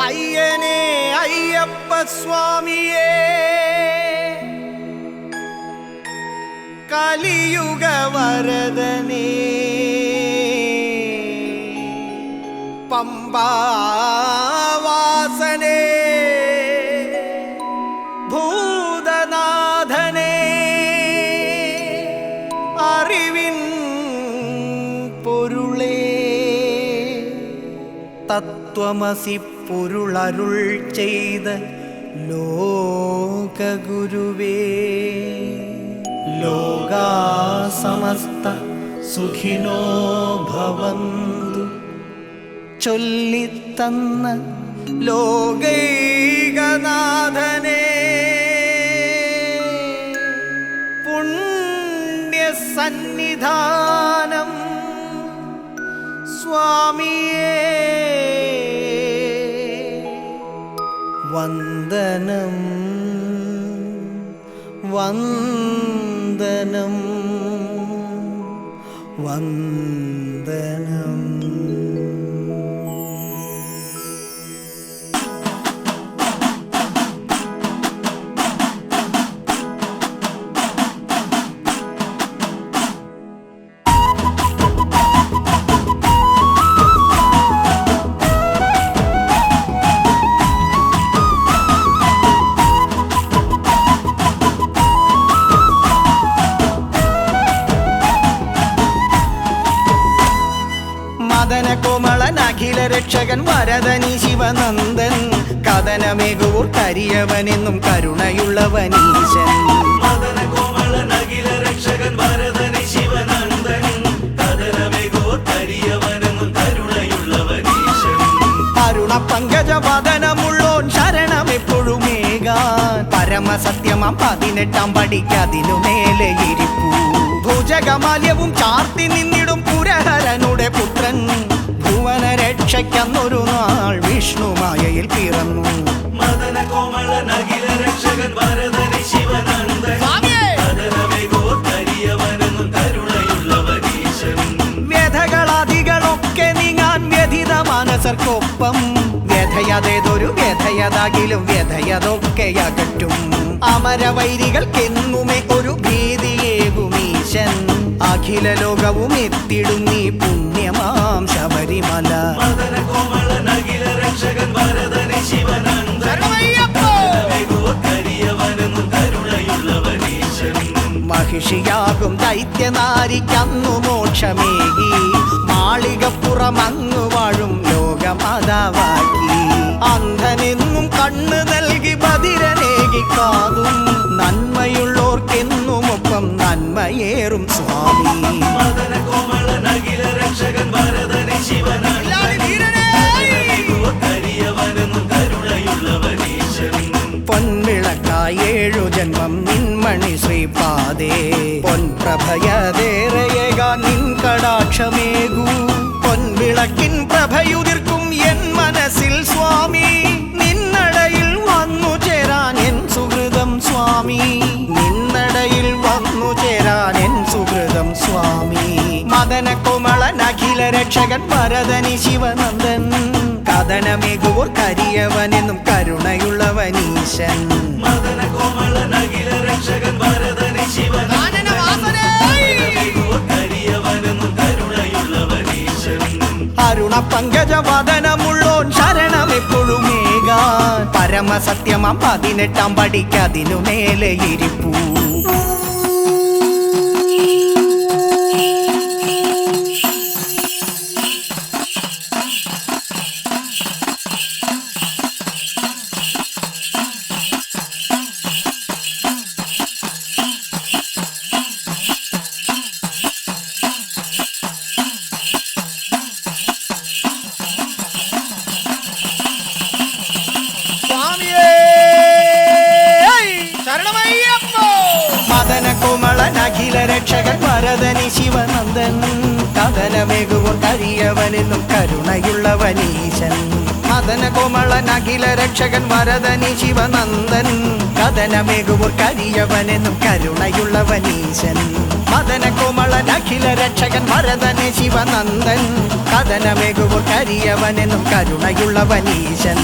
അയ്യനേ അയ്യപ്പ സ്വാമിയേ കലിയുഗ വരദനേ പമ്പാവാസനേ ഭൂതനാഥനേ അറിവിൻ പൊരുളേ തത്വമസി പൊരുളരുൾ ചെയ്ത ലോകഗുരുവേ ലോകാ സമസ്ത സുഖിനോ ഭവന്തു ചൊല്ലിത്തന്ന ലോകൈകനാഥനേ പുണ്യസന്നിധാനം സ്വാമിയേ വന്ദനം വന്ദനം വന്ദനം. മദന കോമളൻ അഖില രക്ഷകൻ വരദനി ശിവനന്ദൻ കഥനമേകൂർ കരിയവനെന്നും കരുണയുള്ളവനീശൻ. മദന കോമളൻ അഖില രക്ഷകൻ വരദനി ശിവനന്ദൻ കഥനമേകൂർ കരിയവനെന്നും കരുണയുള്ളവനീശൻ. അരുണ പങ്കജ വദനമുള്ളോൻ ശരണമെപ്പോഴുമേകാൻ പരമസത്യമാം 18-ാം പടിക്കതിനു മേലെ ഇരിപ്പൂ. ഭുജകമാല്യവും ചാർത്തി നിന്നിടും പുരഹരനുടെ പുത്രൻ ഭുവന രക്ഷയ്ക്കന്നൊരു നാൾ വിഷ്ണുമായയിൽ പിറന്നു. മദന കോമളൻ അഖില രക്ഷകൻ വരദനി ശിവനന്ദൻ കഥനമേകൂർ കരിയവനെന്നും കരുണയുള്ളവനീശൻ. വ്യഥകളാദികളൊക്കെ നീങ്ങാൻ വ്യഥിത മനസർക്കൊപ്പം വ്യഥയതേതൊരു വ്യഥയതാകിലും വ്യഥയതൊക്കെ അകറ്റും. അമരവൈരികൾക്കെന്നുമേ ഒരു ഭീതിയേകുമീശൻ അഖില ലോകവും എത്തിടും നീ പുണ്യമാം ശബരിമല. മദന കോമളൻ അഖില രക്ഷകൻ വരദനി ശിവനന്ദൻ കഥനമേകൂർ കരിയവനെന്നും കരുണയുള്ളവനീശൻ. മഹിഷിയാകും ദൈത്യനാരിക്കന്നു മോക്ഷമേകി മാളികപ്പുറമങ്ങു വാഴും ലോകമാതാവാക്കി. അന്ധനെന്നും കണ്ണ് നൽകി ബധിരനേകി കാതും നന്മയുള്ളോർക്കെന്നുമൊപ്പം നന്മയേറും സ്വാമി. മദന കോമളൻ അഖില രക്ഷകൻ വരദനി ശിവനന്ദൻ കഥനമേകൂർ കരിയവനെന്നും കരുണയുള്ളവനീശൻ. പൊൻവിളക്കായി 7 ജന്മം നിൻമണി ശ്രീപാദേ പൊൻപ്രഭയതേറയേകാൻ നിൻ കടാക്ഷമേകൂ. പൊൻവിളക്കിൻ പ്രഭയുതിർക്കും എൻ മനസ്സിൽ സ്വാമി നിന്നടയിൽ വന്നു ചേരാൻ എൻ സുഹൃതം സ്വാമി നിന്നടയിൽ വന്നു ചേരാൻ എൻ സുഹൃതം സ്വാമി. മദന കോമളൻ അഖില രക്ഷകൻ വരദനി ശിവനന്ദൻ കഥനമേകൂർ കരിയവനെന്നും കരുണയുള്ളവനീശൻ. മദന കോമളൻ അഖില രക്ഷകൻ വരദനി ശിവനന്ദൻ കഥനമേകൂർ കരിയവനെന്നും കരുണയുള്ളവനീശൻ. അരുണ പങ്കജ വദനമുള്ളോൻ ശരണമെപ്പോഴുമേകാൻ പരമസത്യമാം 18-ാം പടിക്കതിനു മേലെ ഇരിപ്പൂ. മദന കോമളൻ അഖില രക്ഷകൻ വരദനി ശിവനന്ദൻ കഥനമേകുവോർ കരിയവനെന്നും കരുണയുള്ളവനീശൻ. മദന കോമളൻ അഖില രക്ഷകൻ വരദനി ശിവനന്ദൻ കഥനമേകുവോർ കരിയവനെന്നും കരുണയുള്ളവനീശൻ. മദന കോമളൻ അഖില രക്ഷകൻ വരദനെ ശിവനന്ദൻ കഥനമേകുവോർ കരിയവനെന്നും കരുണയുള്ളവനീശൻ